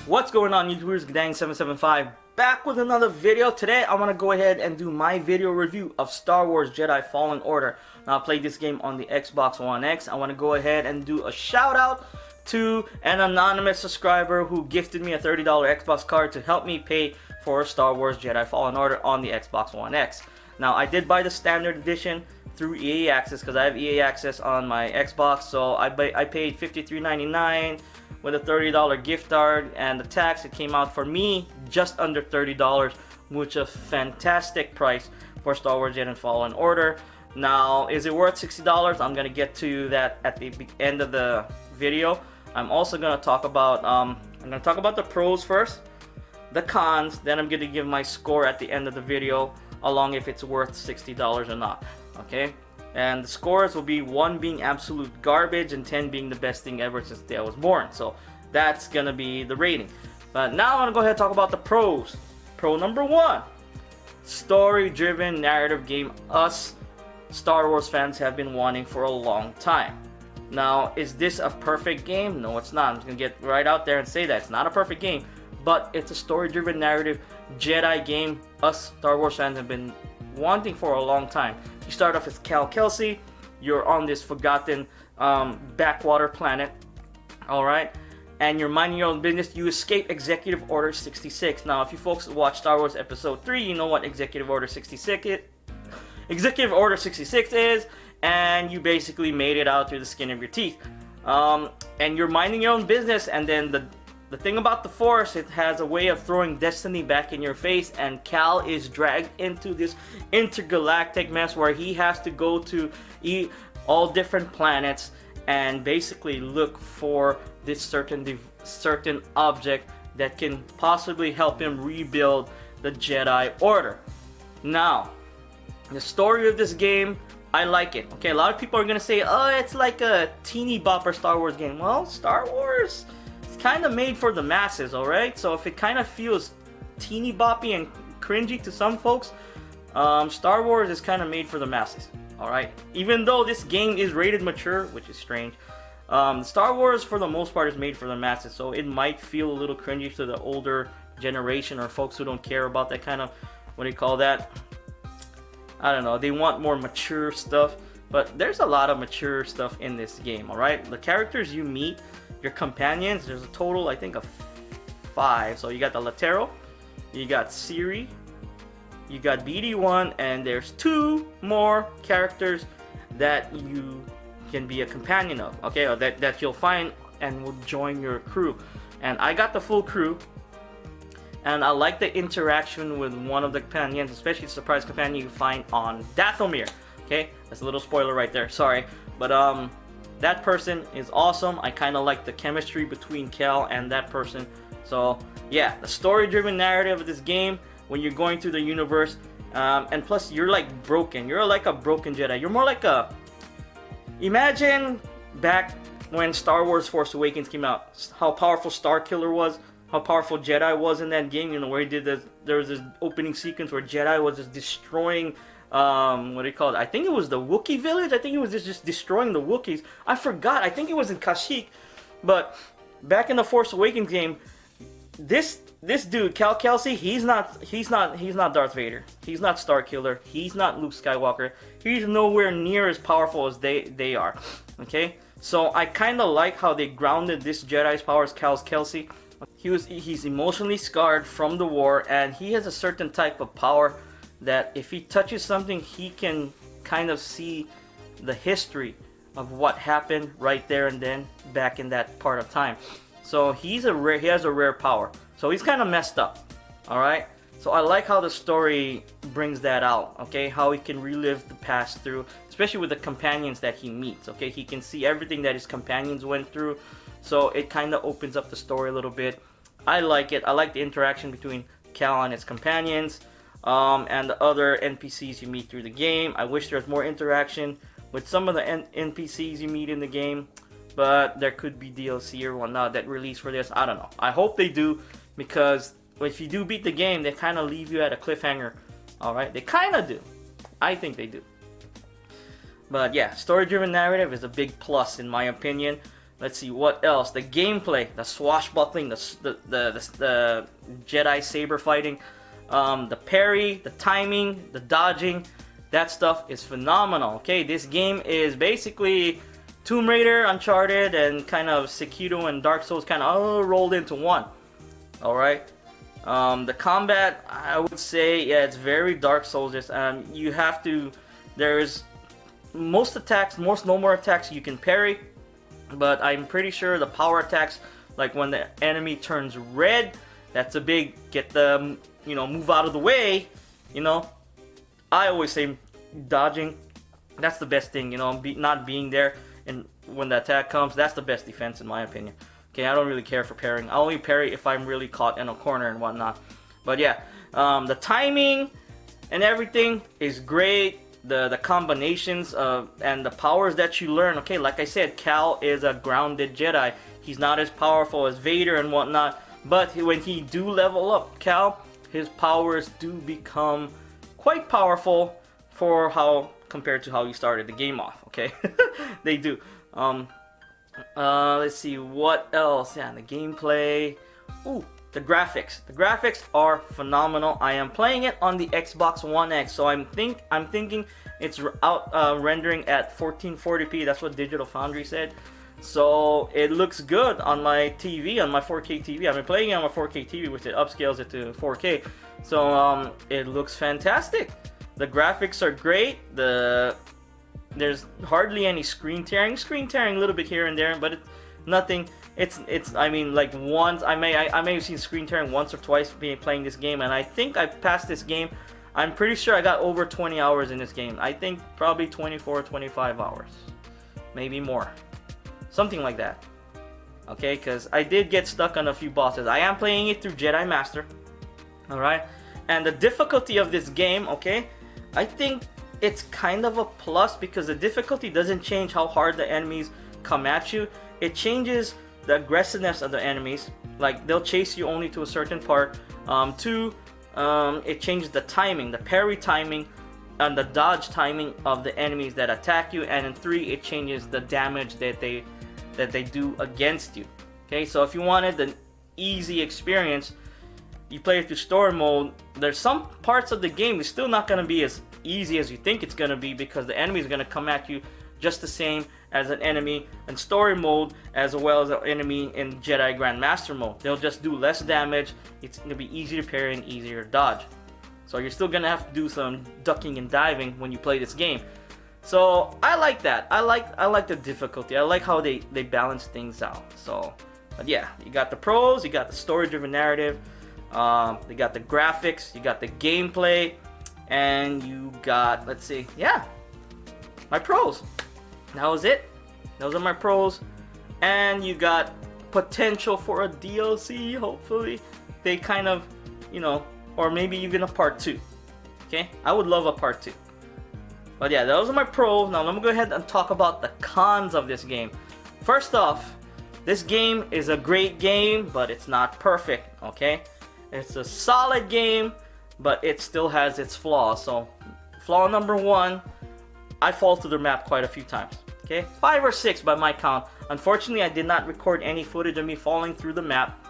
What's going on, YouTubers? Guddang775 back with another video. Today I want to go ahead and do my video review of Star Wars Jedi Fallen Order. Now I played this game on the Xbox One X. I want to go ahead and do a shout out to an anonymous subscriber who gifted me a $30 Xbox card to help me pay for Star Wars Jedi Fallen Order on the Xbox One X. Now I did buy the standard edition through EA Access because I have EA Access on my Xbox, so I paid $53.99 with a $30 gift card, and the tax, it came out for me just under $30, which is a fantastic price for Star Wars Jedi Fallen Order. Now, is it worth $60? I'm gonna get to that at the end of the video. I'm also gonna talk about the pros first, the cons, then I'm gonna give my score at the end of the video, along if it's worth $60 or not. Okay, and the scores will be 1 being absolute garbage and 10 being the best thing ever since the day I was born. So that's gonna be the rating. But now I'm gonna go ahead and talk about the pros. Pro number 1, story-driven narrative game us Star Wars fans have been wanting for a long time. Now, is this a perfect game? No, it's not. I'm just gonna get right out there and say that it's not a perfect game, but it's a story-driven narrative Jedi game us Star Wars fans have been wanting for a long time. You start off as Cal Kelsey. You're on this forgotten backwater planet, alright? And you're minding your own business. You escape Executive Order 66. Now, if you folks watch Star Wars Episode 3, you know what Executive Order 66 is. Executive Order 66 is, and you basically made it out through the skin of your teeth. And you're minding your own business, and then the thing about the Force, it has a way of throwing destiny back in your face, and Cal is dragged into this intergalactic mess where he has to go to all different planets and basically look for this certain object that can possibly help him rebuild the Jedi Order. Now, the story of this game, I like it. Okay, a lot of people are gonna say, oh, it's like a teeny bopper Star Wars game. Well, Star Wars, kind of made for the masses, alright? So if it kind of feels teeny boppy and cringy to some folks, Star Wars is kind of made for the masses, alright? Even though this game is rated mature, which is strange, Star Wars for the most part is made for the masses, so it might feel a little cringy to the older generation or folks who don't care about that kind of, what do you call that? I don't know, they want more mature stuff, but there's a lot of mature stuff in this game, alright? The characters you meet, your companions, there's a total, I think, of 5. So you got the Latero, you got Siri, you got BD1, and there's 2 more characters that you can be a companion of, okay, or that you'll find and will join your crew. And I got the full crew, and I like the interaction with one of the companions, especially the surprise companion you find on Dathomir. Okay, that's a little spoiler right there, sorry, but that person is awesome. I kind of like the chemistry between Cal and that person. So yeah, the story-driven narrative of this game, when you're going through the universe, and plus you're like broken. You're like a broken Jedi. You're more like a, imagine back when Star Wars Force Awakens came out, how powerful Starkiller was, how powerful Jedi was in that game. You know, where he did this, there was this opening sequence where Jedi was just destroying what do you call it? I think it was the Wookiee village. I think it was just destroying the Wookiees. I forgot. I think it was in Kashyyyk. But back in the Force Awakens game, this dude, Cal Kelsey, he's not Darth Vader. He's not Starkiller. He's not Luke Skywalker. He's nowhere near as powerful as they are. Okay? So I kind of like how they grounded this Jedi's powers, Cal Kelsey. He's emotionally scarred from the war, and he has a certain type of power that if he touches something, he can kind of see the history of what happened right there and then back in that part of time. So he has a rare power. So he's kind of messed up. Alright? So I like how the story brings that out. Okay? How he can relive the past through, especially with the companions that he meets. Okay? He can see everything that his companions went through. So it kind of opens up the story a little bit. I like it. I like the interaction between Cal and his companions. And the other NPCs you meet through the game. I wish there was more interaction with some of the NPCs you meet in the game, but there could be DLC or whatnot that release for this. I don't know. I hope they do, because if you do beat the game, they kind of leave you at a cliffhanger. Alright? They kind of do. I think they do. But yeah, story-driven narrative is a big plus in my opinion. Let's see what else. The gameplay, the swashbuckling, the Jedi saber fighting, the parry, the timing, the dodging. That stuff is phenomenal. Okay, this game is basically Tomb Raider, Uncharted, and kind of Sekiro and Dark Souls kind of all rolled into one. All right. The combat, I would say, yeah, it's very Dark Souls. You have to. There's most normal attacks you can parry. But I'm pretty sure the power attacks, like when the enemy turns red, that's a big get the, move out of the way, I always say dodging, that's the best thing, not being there, and when the attack comes, that's the best defense in my opinion. Okay, I don't really care for parrying. I only parry if I'm really caught in a corner and whatnot. But yeah, the timing and everything is great. The combinations and the powers that you learn. Okay, like I said, Cal is a grounded Jedi. He's not as powerful as Vader and whatnot, but when he do level up, Cal, his powers do become quite powerful for compared to how you started the game off. Okay, they do. Let's see what else. Yeah, the gameplay. Ooh. The graphics. The graphics are phenomenal. I am playing it on the Xbox One X, so I'm thinking it's out rendering at 1440p. That's what Digital Foundry said. So it looks good on my TV, on my 4K TV. I've been playing it on my 4K TV, which it upscales it to 4K. So it looks fantastic. The graphics are great. There's hardly any screen tearing. Screen tearing a little bit here and there, but it's nothing. I mean, like once I may have seen screen tearing once or twice playing this game, and I think I passed this game. I'm pretty sure I got over 20 hours in this game. I think probably 24 or 25 hours, maybe more, something like that. Okay, because I did get stuck on a few bosses. I am playing it through Jedi Master. All right, and the difficulty of this game, okay, I think it's kind of a plus because the difficulty doesn't change how hard the enemies come at you. It changes the aggressiveness of the enemies. Like they'll chase you only to a certain part. Two, it changes the timing, the parry timing and the dodge timing of the enemies that attack you. And in 3, it changes the damage that they do against you. Okay, so if you wanted an easy experience, you play it through story mode. There's some parts of the game it's still not going to be as easy as you think it's going to be because the enemy is going to come at you just the same as an enemy in story mode as well as an enemy in Jedi Grandmaster mode. They'll just do less damage. It's going to be easier to parry and easier to dodge. So you're still going to have to do some ducking and diving when you play this game. So I like that. I like the difficulty. I like how they balance things out. So, but yeah, you got the pros, you got the story-driven narrative, you got the graphics, you got the gameplay, and you got, let's see, yeah, my pros. That was it. Those are my pros. And you got potential for a DLC, hopefully. They kind of, or maybe even a part 2. Okay? I would love a part 2. But yeah, those are my pros. Now let me go ahead and talk about the cons of this game. First off, this game is a great game, but it's not perfect, okay? It's a solid game, but it still has its flaws. So, flaw number 1, I fall through the map quite a few times. Okay, 5 or 6 by my count. Unfortunately, I did not record any footage of me falling through the map.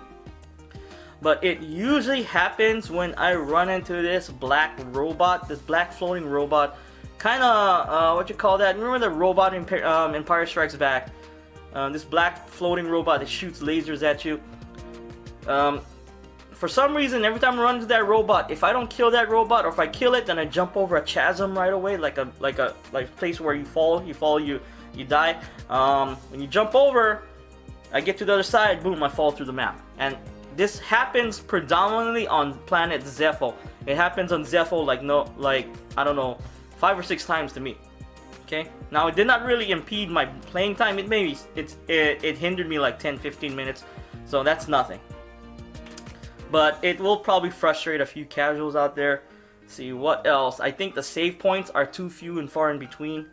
But it usually happens when I run into this black robot, this black floating robot. Kind of, what you call that? Remember the robot in Empire Strikes Back? This black floating robot that shoots lasers at you. For some reason, every time I run into that robot, if I don't kill that robot, or if I kill it, then I jump over a chasm right away, like a place where you die. When you jump over, I get to the other side, boom, I fall through the map. And this happens predominantly on planet Zepho. It happens on Zepho I don't know, 5 or 6 times to me. Okay, now it did not really impede my playing time. It hindered me like 10-15 minutes, so that's nothing. But it will probably frustrate a few casuals out there. See what else? I think the save points are too few and far in between.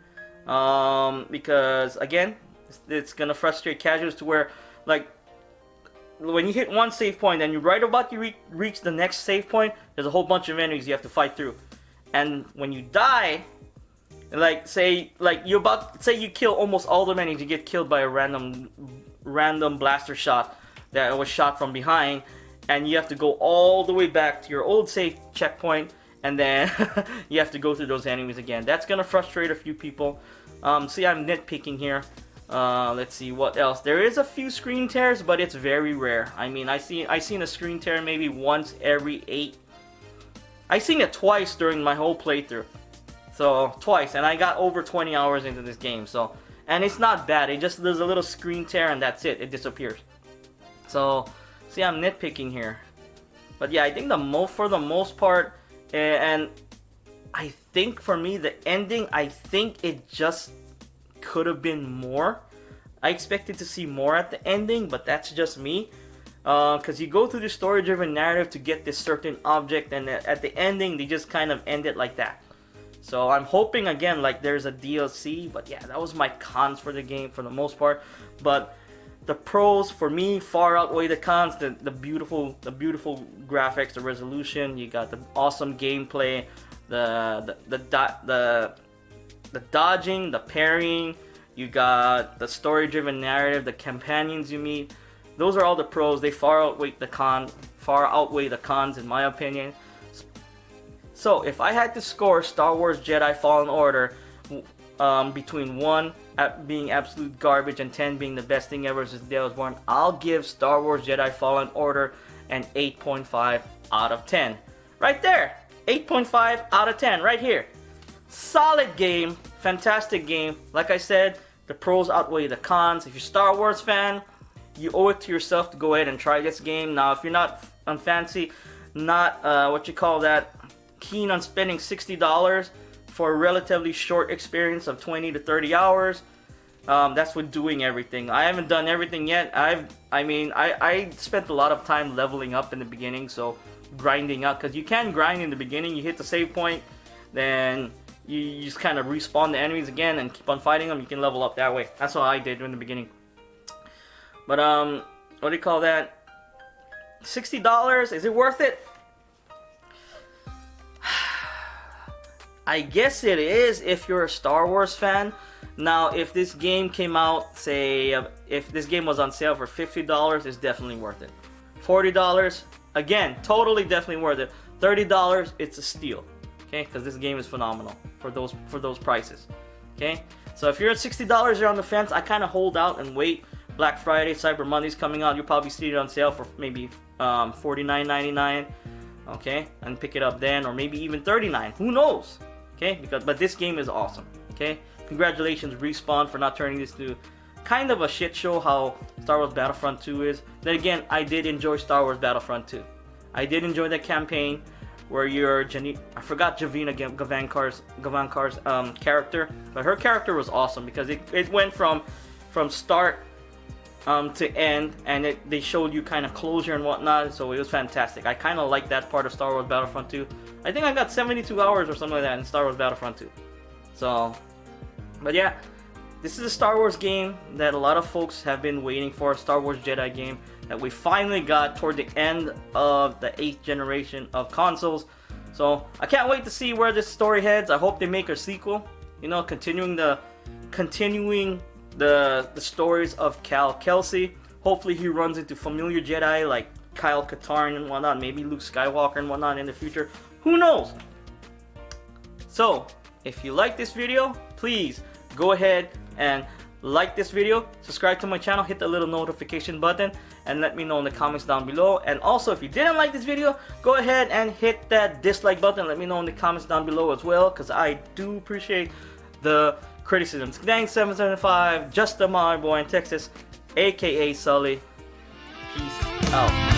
Because again, it's gonna frustrate casuals to where, like, when you hit one save point and you're right about to reach the next save point, there's a whole bunch of enemies you have to fight through. And when you die, Like say you kill almost all the enemies, you get killed by a random blaster shot that was shot from behind, and you have to go all the way back to your old safe checkpoint, and then you have to go through those enemies again. That's gonna frustrate a few people. See, I'm nitpicking here. Let's see what else. There is a few screen tears, but it's very rare. I mean, I seen a screen tear maybe once every 8. I seen it twice during my whole playthrough. So twice, and I got over 20 hours into this game. So, and it's not bad. It just there's a little screen tear, and that's it. It disappears. So, see, I'm nitpicking here. But yeah, I think for the most part, and I think for me the ending, I think it just could have been more. I expected to see more at the ending, but that's just me. Because you go through the story-driven narrative to get this certain object, and at the ending they just kind of end it like that. So I'm hoping again like there's a DLC, but yeah, that was my cons for the game for the most part. But the pros for me far outweigh the cons. The beautiful graphics, the resolution. You got the awesome gameplay, the dodging, the parrying. You got the story-driven narrative, the companions you meet. Those are all the pros. They far outweigh the cons in my opinion. So if I had to score Star Wars Jedi Fallen Order between 1 being absolute garbage and 10 being the best thing ever since the day I was born, I'll give Star Wars Jedi Fallen Order an 8.5 out of 10. Right there! 8.5 out of 10 right here. Solid game, fantastic game. Like I said, the pros outweigh the cons. If you're a Star Wars fan, you owe it to yourself to go ahead and try this game. Now if you're not keen on spending $60 for a relatively short experience of 20 to 30 hours, that's with doing everything. I haven't done everything yet. I spent a lot of time leveling up in the beginning, so grinding up, because you can grind in the beginning. You hit the save point, then you just kind of respawn the enemies again and keep on fighting them. You can level up that way. That's what I did in the beginning. But what do you call that? $60, is it worth it? I guess it is if you're a Star Wars fan. Now, if this game came out, say, if this game was on sale for $50, it's definitely worth it. $40, again, totally definitely worth it. $30, it's a steal. Okay, because this game is phenomenal for those prices. Okay, so if you're at $60, you're on the fence. I kind of hold out and wait. Black Friday, Cyber Monday's coming out. You'll probably see it on sale for maybe $49.99. Okay, and pick it up then, or maybe even $39. Who knows? Okay, but this game is awesome. Okay, congratulations Respawn for not turning this to kind of a shit show how Star Wars Battlefront 2 is. Then again, I did enjoy Star Wars Battlefront 2. I did enjoy that campaign where you're I forgot Javina Gavankar's character, but her character was awesome because it went from start to end, and they showed you kind of closure and whatnot, so it was fantastic. I kind of like that part of Star Wars Battlefront 2. I think I got 72 hours or something like that in Star Wars Battlefront 2. So, but yeah, this is a Star Wars game that a lot of folks have been waiting for, a Star Wars Jedi game that we finally got toward the end of the 8th generation of consoles. So, I can't wait to see where this story heads. I hope they make a sequel, you know, continuing the stories of Cal Kelsey. Hopefully he runs into familiar Jedi like Kyle Katarn and whatnot, maybe Luke Skywalker and whatnot in the future. Who knows? So, if you like this video, please go ahead and like this video, subscribe to my channel, hit the little notification button, and let me know in the comments down below. And also, if you didn't like this video, go ahead and hit that dislike button. Let me know in the comments down below as well, because I do appreciate the criticisms. Guddang775, just a my boy in Texas, aka Sully. Peace out.